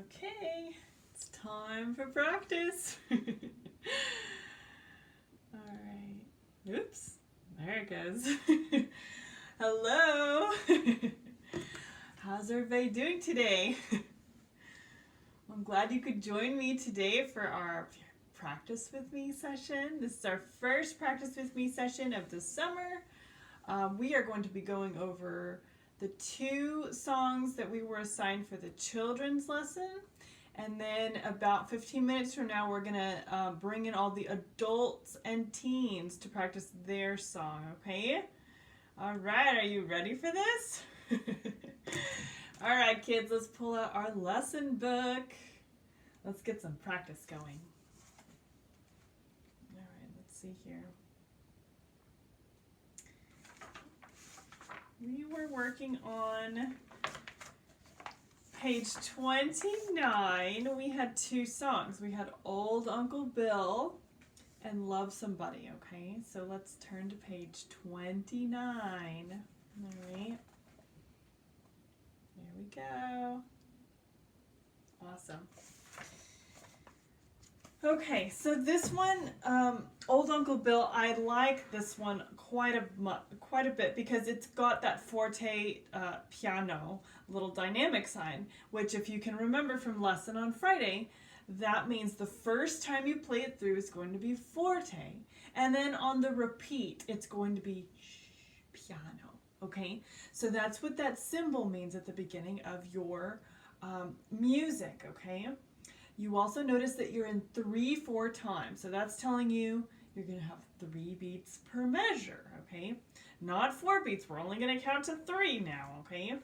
Okay, it's time for practice. All right. Oops, there it goes. Hello. How's everybody doing today? I'm glad you could join me today for our practice with me session. This is our first practice with me session of the summer. We are going to be going over the 2 songs that we were assigned for the children's lesson. And then about 15 minutes from now, we're going to bring in all the adults and teens to practice their song, okay? All right, are you ready for this? All right, kids, let's pull out our lesson book. Let's get some practice going. All right, let's see here. We were working on page 29. We had 2 songs. We had Old Uncle Bill and Love Somebody, okay? So let's turn to page 29. All right. There we go. Awesome. Okay, so this one, Old Uncle Bill, I like this one quite a bit because it's got that forte piano little dynamic sign, which if you can remember from lesson on Friday, that means the first time you play it through is going to be forte, and then on the repeat, it's going to be piano, okay? So that's what that symbol means at the beginning of your music, okay? You also notice that you're in 3/4 time. So that's telling you you're going to have 3 beats per measure, okay? Not 4 beats. We're only going to count to 3 now, okay?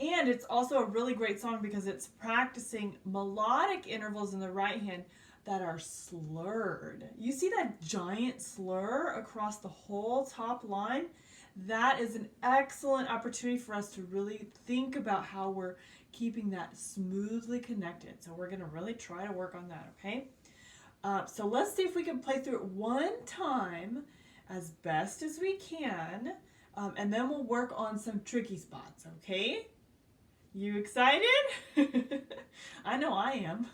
And it's also a really great song because it's practicing melodic intervals in the right hand that are slurred. You see that giant slur across the whole top line? That is an excellent opportunity for us to really think about how we're keeping that smoothly connected. So we're going to really try to work on that, okay? So let's see if we can play through it one time as best as we can, and then we'll work on some tricky spots, okay? You excited? I know I am.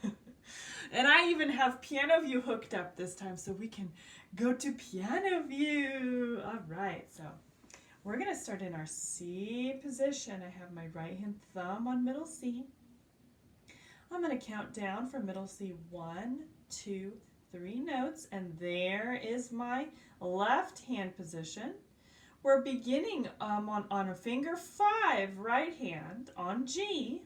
And I even have piano view hooked up this time so we can go to piano view. All right, so we're going to start in our C position. I have my right hand thumb on middle C. I'm going to count down from middle C 1, 2, 3 notes, and there is my left hand position. We're beginning on a finger 5, right hand on G,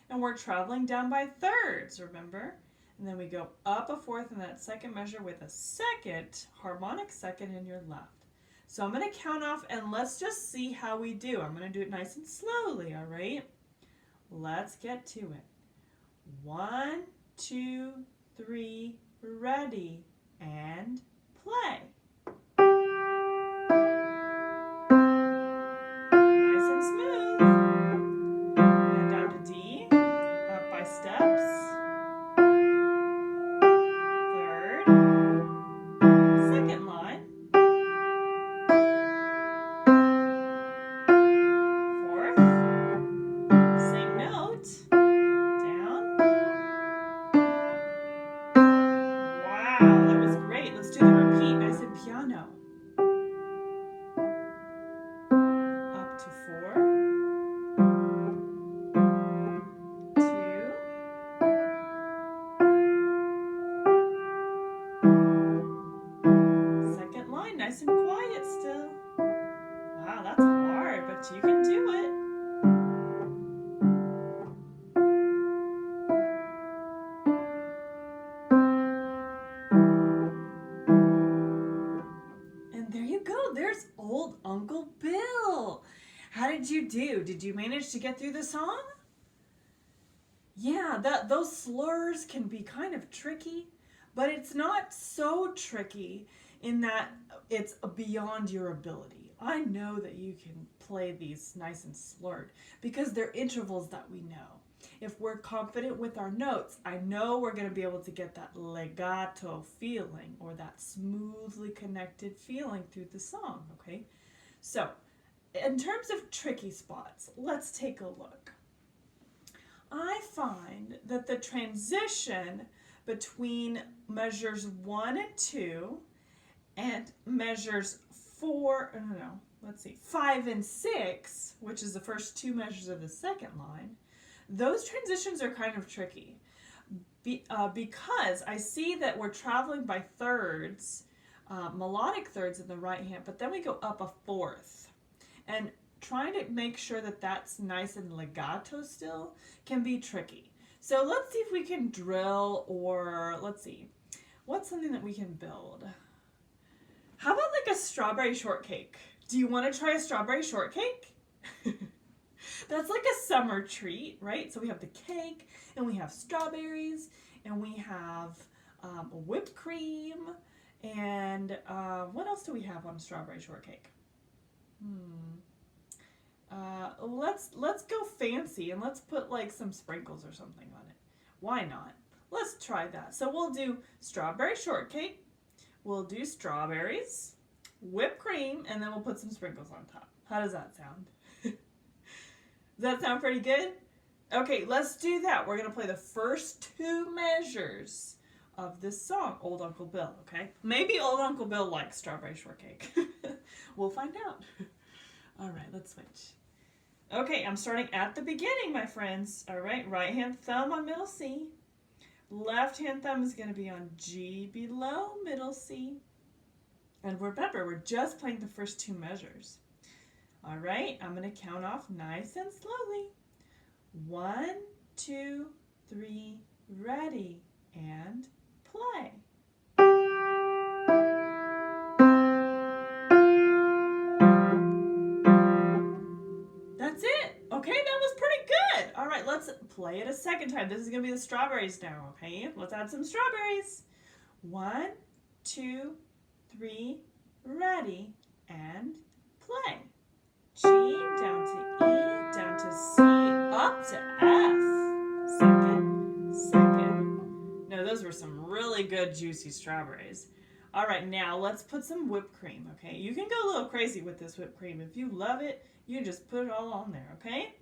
and we're traveling down by thirds, remember? And then we go up a 4th in that second measure with a second, harmonic second in your left. So I'm going to count off and let's just see how we do. I'm going to do it nice and slowly, all right? Let's get to it. 1, 2, 3, ready, and play. Nice and smooth. And down to D, up by steps. 3rd, 2nd line. 4th, same note, down. Wow, that was great. Let's do the repeat, nice and piano. Up to 4, 2, 2nd line, nice and quiet still. Wow, that's hard, but you can do it. And there you go. There's Old Uncle Bill. How did you do? Did you manage to get through the song? Yeah, those slurs can be kind of tricky, but it's not so tricky in that it's beyond your ability. I know that you can play these nice and slurred because they're intervals that we know. If we're confident with our notes, I know we're going to be able to get that legato feeling or that smoothly connected feeling through the song, okay? So, in terms of tricky spots, let's take a look. I find that the transition between measures 1 and 2 and measures 5 and 6, which is the first two measures of the second line, those transitions are kind of tricky. Because I see that we're traveling by thirds, melodic thirds in the right hand, but then we go up a fourth. And trying to make sure that that's nice and legato still can be tricky. So let's see if we can drill, or let's see, what's something that we can build? How about like a strawberry shortcake? Do you want to try a strawberry shortcake? That's like a summer treat, right? So we have the cake, and we have strawberries, and we have whipped cream, and what else do we have on a strawberry shortcake? Let's go fancy, and let's put like some sprinkles or something on it. Why not? Let's try that. So we'll do strawberry shortcake, we'll do strawberries, whipped cream, and then we'll put some sprinkles on top. How does that sound? Does that sound pretty good? Okay, let's do that. We're going to play the first two measures of this song, Old Uncle Bill, okay? Maybe Old Uncle Bill likes strawberry shortcake. We'll find out. All right, let's switch. Okay, I'm starting at the beginning, my friends. All right, right hand thumb on middle C. Left hand thumb is going to be on G below middle C. And remember, we're just playing the first two measures. All right, I'm going to count off nice and slowly. 1, 2, 3, ready, and play. That's it. Okay, that was pretty good. All right, let's play it a second time. This is going to be the strawberries now, okay? Let's add some strawberries. 1, 2, 3, ready, and play. G down to E, down to C, up to F. Second. No, those were some really good juicy strawberries. All right, now let's put some whipped cream, okay? You can go a little crazy with this whipped cream. If you love it, you just put it all on there, okay?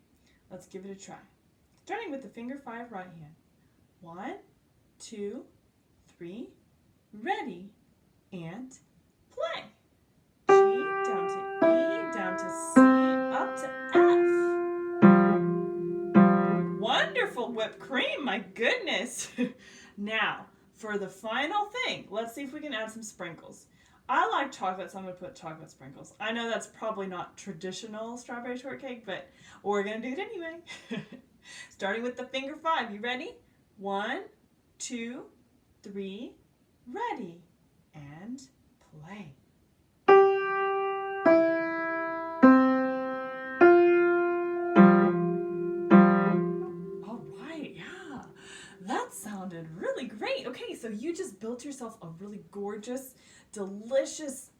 Let's give it a try. Starting with the finger 5 right hand. 1, 2, 3, ready, and play. G down to E, down to C, up to F. Wonderful whipped cream, my goodness. Now, for the final thing, let's see if we can add some sprinkles. I like chocolate, so I'm going to put chocolate sprinkles. I know that's probably not traditional strawberry shortcake, but we're going to do it anyway. Starting with the finger 5. You ready? 1, 2, 3, ready, and play. That sounded really great. Okay, so you just built yourself a really gorgeous, delicious,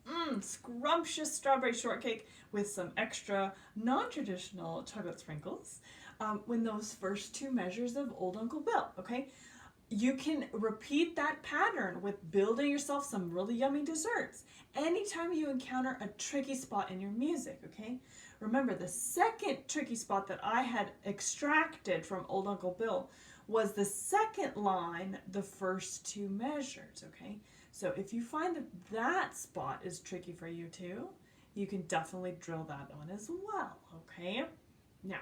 scrumptious strawberry shortcake with some extra non-traditional chocolate sprinkles in those first two measures of Old Uncle Bill, okay? You can repeat that pattern with building yourself some really yummy desserts anytime you encounter a tricky spot in your music, okay? Remember, the second tricky spot that I had extracted from Old Uncle Bill was the second line, the first two measures, okay? So if you find that that spot is tricky for you too, you can definitely drill that on as well, okay? Now,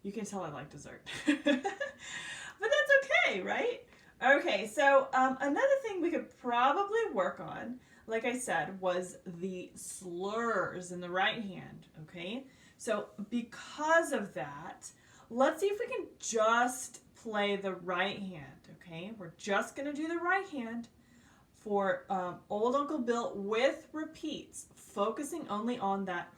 you can tell I like dessert. But that's okay, right? Okay, so another thing we could probably work on, like I said, was the slurs in the right hand, okay? So because of that, let's see if we can just play the right hand, okay? We're just going to do the right hand for Old Uncle Bill with repeats, focusing only on that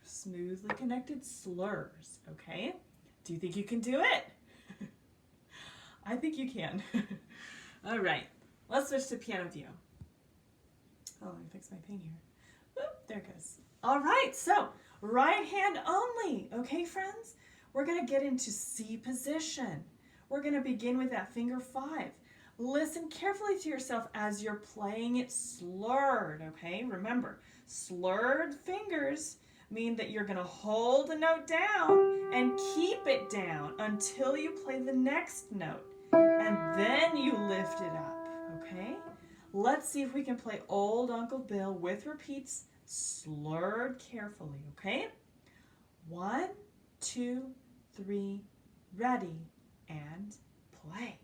smoothly connected slurs, okay? Do you think you can do it? I think you can. All right, let's switch to piano view. Oh, let me fix my thing here. Oop, there it goes. All right, so right hand only, okay, friends? We're going to get into C position. We're going to begin with that finger 5. Listen carefully to yourself as you're playing it slurred, okay? Remember, slurred fingers mean that you're going to hold a note down and keep it down until you play the next note, and then you lift it up, okay? Let's see if we can play Old Uncle Bill with repeats, slurred carefully, okay? 1, 2, 3, ready, and play.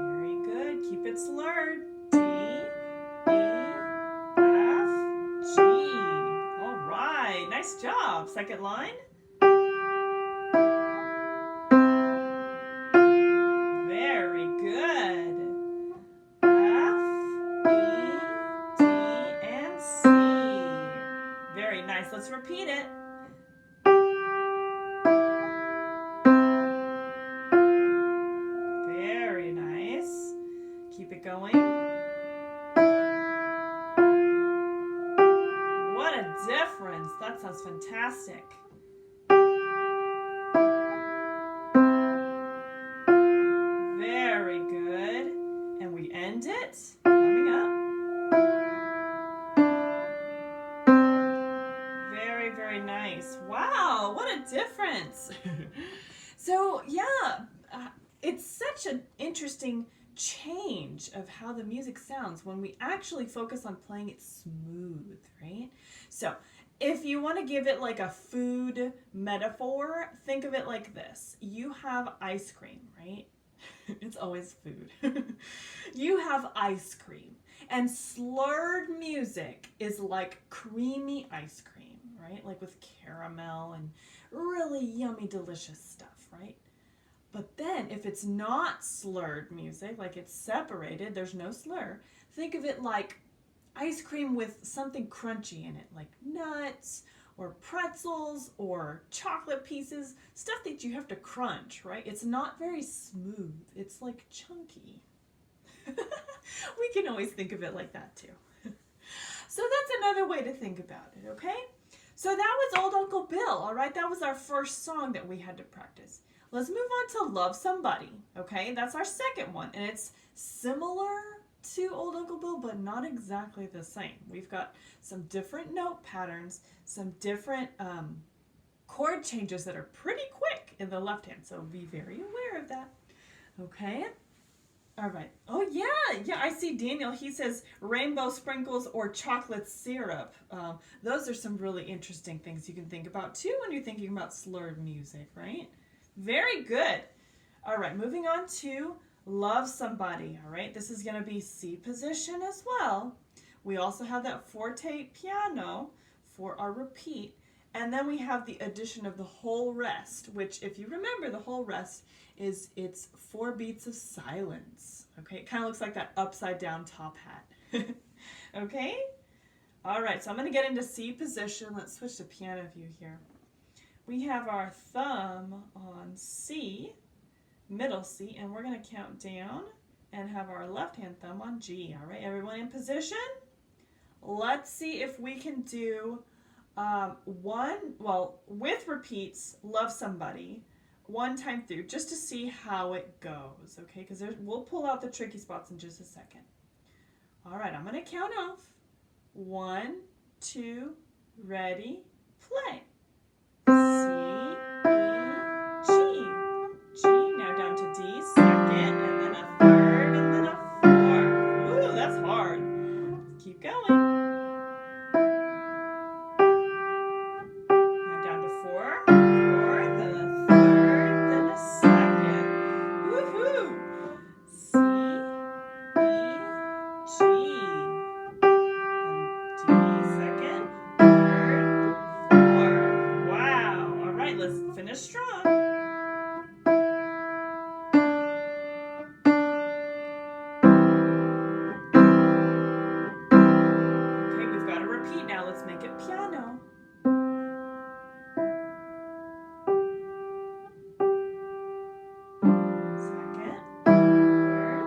Very good. Keep it slurred. D, E, F, G. All right. Nice job. Second line. Very good. F, E, D, and C. Very nice. Let's repeat it. Very nice. Keep it going. What a difference. That sounds fantastic. Very good. And we end it. Coming up. Very, very nice. Wow, what a difference. So, yeah, it's such an interesting change of how the music sounds when we actually focus on playing it smooth, right? So, if you want to give it like a food metaphor, think of it like this. You have ice cream, right? It's always food. You have ice cream, and slurred music is like creamy ice cream, right? Like with caramel and really yummy, delicious stuff, right? But then if it's not slurred music, like it's separated, there's no slur, think of it like ice cream with something crunchy in it, like nuts or pretzels or chocolate pieces, stuff that you have to crunch, right? It's not very smooth. It's like chunky. We can always think of it like that too. So that's another way to think about it, okay? So that was Old Uncle Bill, all right? That was our first song that we had to practice. Let's move on to Love Somebody, okay? That's our second one, and it's similar to Old Uncle Bill, but not exactly the same. We've got some different note patterns, some different chord changes that are pretty quick in the left hand, so be very aware of that, okay? All right. Oh, yeah, I see Daniel. He says rainbow sprinkles or chocolate syrup. Those are some really interesting things you can think about, too, when you're thinking about slurred music, right? Very good. All right, moving on to Love Somebody, all right? This is going to be C position as well. We also have that forte piano for our repeat, and then we have the addition of the whole rest, which, if you remember, the whole rest is it's 4 beats of silence, okay? It kind of looks like that upside down top hat, okay? All right, so I'm going to get into C position. Let's switch to piano view here. We have our thumb on C, middle C, and we're going to count down and have our left-hand thumb on G. All right, everyone in position? Let's see if we can do with repeats, Love Somebody, one time through, just to see how it goes, okay? Because we'll pull out the tricky spots in just a second. All right, I'm going to count off. 1, 2, ready, play. C, E, G. G, now down to D, second, and then a third, and then a fourth. Ooh, that's hard. Keep going. Now down to 4, fourth, then a third, then a second. Woohoo! C, E, G. Then D, second, third, fourth. Wow. All right, let's finish strong. Okay, we've got to repeat now. Let's make it piano. Second, third,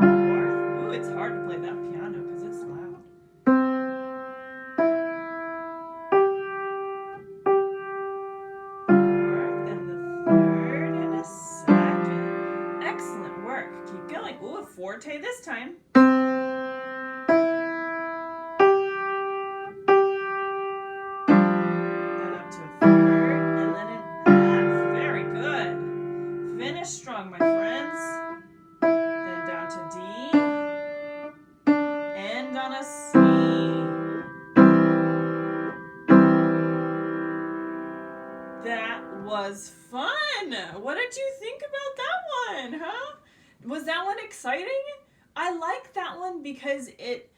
fourth. Ooh, it's hard to play that piano because it's loud. Fourth, then the third, and a second. Excellent work. Keep going. Ooh, a forte this time. was fun. What did you think about that one, huh? Was that one exciting? I like that one because it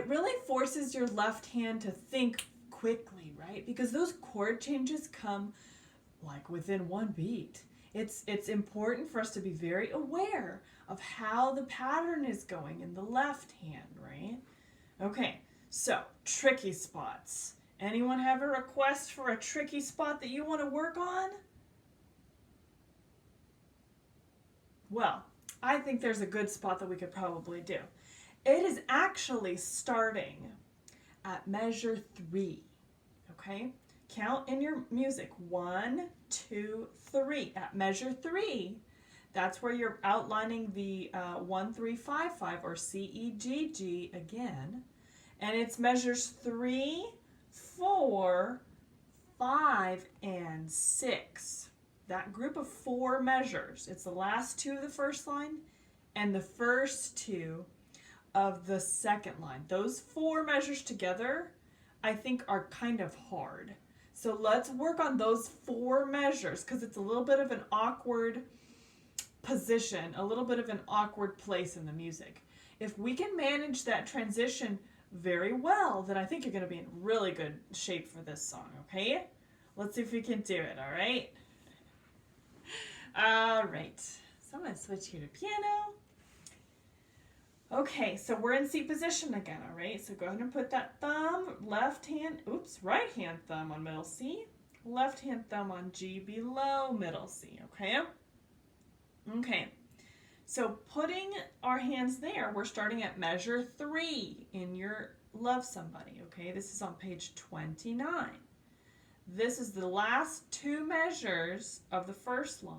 really forces your left hand to think quickly, right? Because those chord changes come like within one beat. It's important for us to be very aware of how the pattern is going in the left hand, right? Okay, so tricky spots. Anyone have a request for a tricky spot that you want to work on? Well, I think there's a good spot that we could probably do. It is actually starting at measure 3, okay? Count in your music, 1, 2, 3. At measure 3, that's where you're outlining the 1, 3, 5, 5 or C, E, G, G again. And it's measures 3, 4, 5, and 6. That group of 4 measures. It's the last 2 of the first line and the first 2 of the second line. Those 4 measures together, I think, are kind of hard. So let's work on those 4 measures because it's a little bit of an awkward position, a little bit of an awkward place in the music. If we can manage that transition very well, then I think you're going to be in really good shape for this song, okay? Let's see if we can do it, all right? All right. So I'm going to switch here to piano. Okay, so we're in C position again, all right? So go ahead and put that right hand thumb on middle C, left hand thumb on G below middle C, okay? Okay, so putting our hands there, we're starting at measure 3 in your Love Somebody, okay? This is on page 29. This is the last 2 measures of the first line.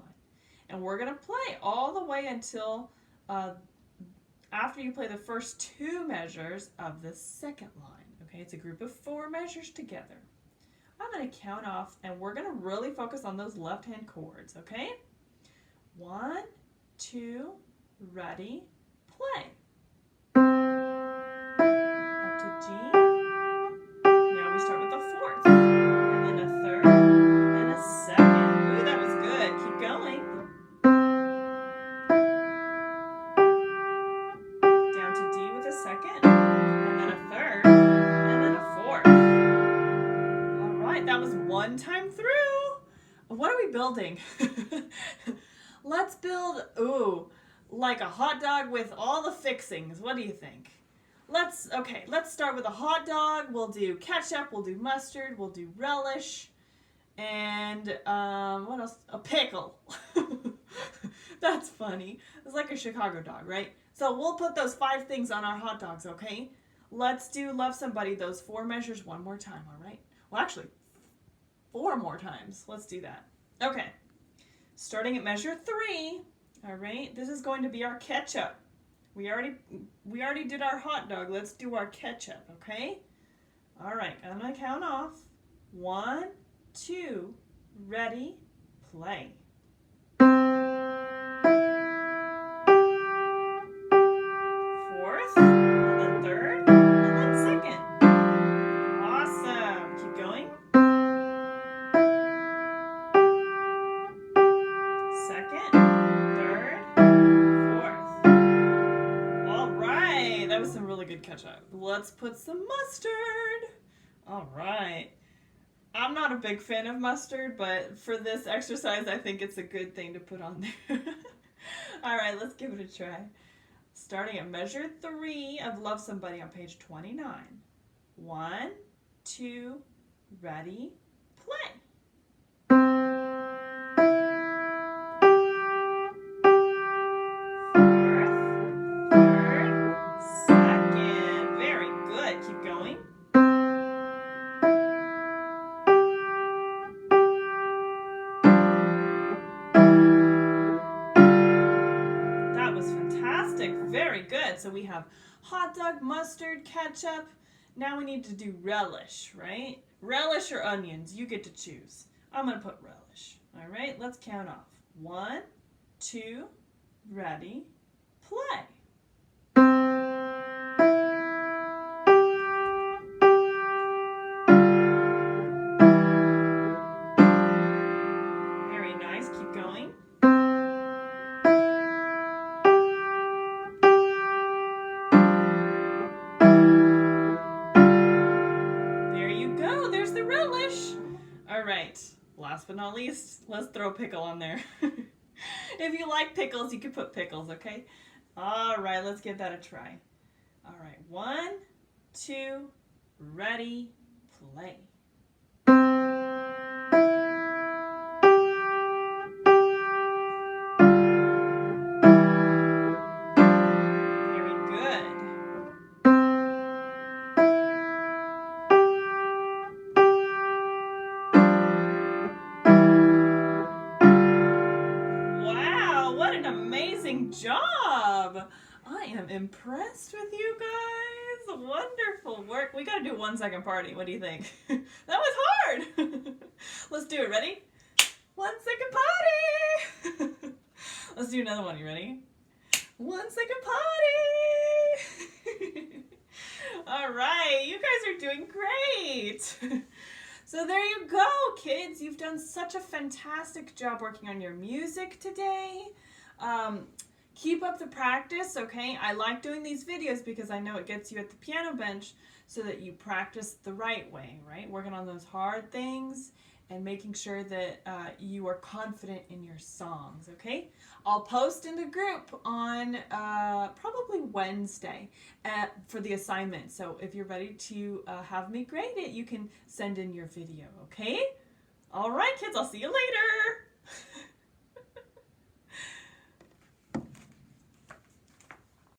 And we're going to play all the way until after you play the first 2 measures of the second line. Okay, it's a group of 4 measures together. I'm going to count off, and we're going to really focus on those left-hand chords, okay? 1, 2, ready, play. Up to G. Now we start with the 4th, and then a 3rd, and a 2nd. Ooh, that was good. Keep going. Down to D with a 2nd, and then a 3rd, and then a 4th. All right, that was 1 time through. What are we building? Let's build, like a hot dog with all the fixings. What do you think? Let's start with a hot dog. We'll do ketchup, we'll do mustard, we'll do relish, and what else? A pickle. That's funny. It's like a Chicago dog, right? So we'll put those 5 things on our hot dogs, okay? Let's do Love Somebody, those 4 measures one more time, all right? Well, actually, 4 more times. Let's do that. Okay. Starting at measure 3, all right? This is going to be our ketchup. We already did our hot dog. Let's do our ketchup, okay? All right, I'm gonna count off. 1, 2, ready, play. 4th, and then 3rd, and then 2nd. Awesome. Keep going. 2nd, 3rd, 4th. All right, that was some really good ketchup. Let's put some mustard. All right. I'm not a big fan of mustard, but for this exercise, I think it's a good thing to put on there. All right, let's give it a try. Starting at measure 3 of Love Somebody on page 29. 1, 2, ready, play. 4th, 3rd, 2nd. Very good. Keep going. That was fantastic. Very good. So we have hot dog, mustard, ketchup. Now we need to do relish, right? Relish or onions, you get to choose. I'm going to put relish. All right, let's count off. 1, 2, ready, play. 4th, relish. All right, last but not least, let's throw pickle on there. If you like pickles, you can put pickles, okay? All right, let's give that a try. All right, 1, 2, ready, play. Amazing job! I am impressed with you guys. Wonderful work. We gotta do 1 second party. What do you think? That was hard. Let's do it. Ready? 1 second party. Let's do another one. You ready? 1 second party. All right, you guys are doing great. So there you go, kids. You've done such a fantastic job working on your music today. Keep up the practice, okay? I like doing these videos because I know it gets you at the piano bench so that you practice the right way, right? Working on those hard things and making sure that you are confident in your songs, okay? I'll post in the group on probably Wednesday for the assignment. So if you're ready to have me grade it, you can send in your video, okay? All right, kids, I'll see you later.